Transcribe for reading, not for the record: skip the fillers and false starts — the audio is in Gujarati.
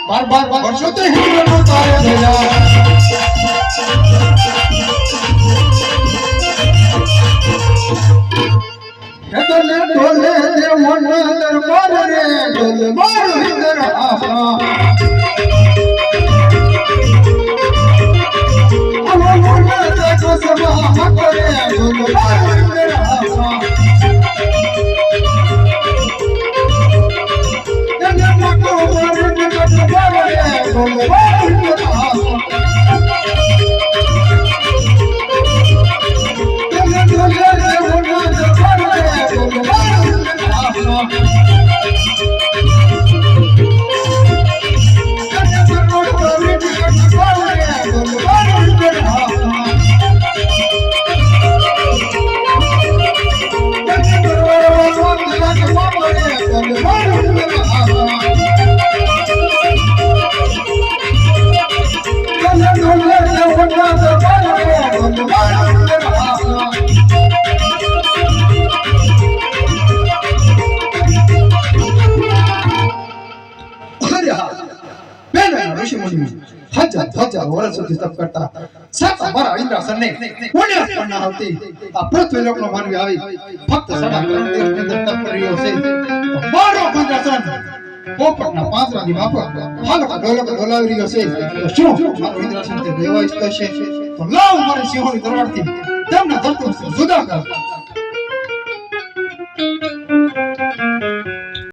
બાર વર્ષો તે હિંદનો તારે દયા હેતને ઢોલે દે મોના દરબાર રે ઢોલે માર હિંદર આસા અમો મોના દેખો સભા મકરે ઢોલે માર હિંદર આસા જને મકો માર હિંદર દરબાર રે ઢોલે માર હિંદર આસા જને ઢોલે દે મોના દરબાર રે ઢોલે માર હિંદર આસા હજાર વર્ષ સુધી તપ કરતા સાતા મારા ઇન્દ્રાસનને પુણ્ય પણ ના આવતી આ પૃથ્વી લોકનો માનવી આવી ફક્ત સદા દેશની અંદર તપ કરી રહ્યો છે મારો ઇન્દ્રાસન પોપટના પાંજરાની માફક હાલક ડોલાવી રહ્યો છે તો શું મારો ઇન્દ્રાસન તે દેવાઈશ થશે તો લાવ મારી સિંહોની તલવારથી તેમના ધરતી જુદા કર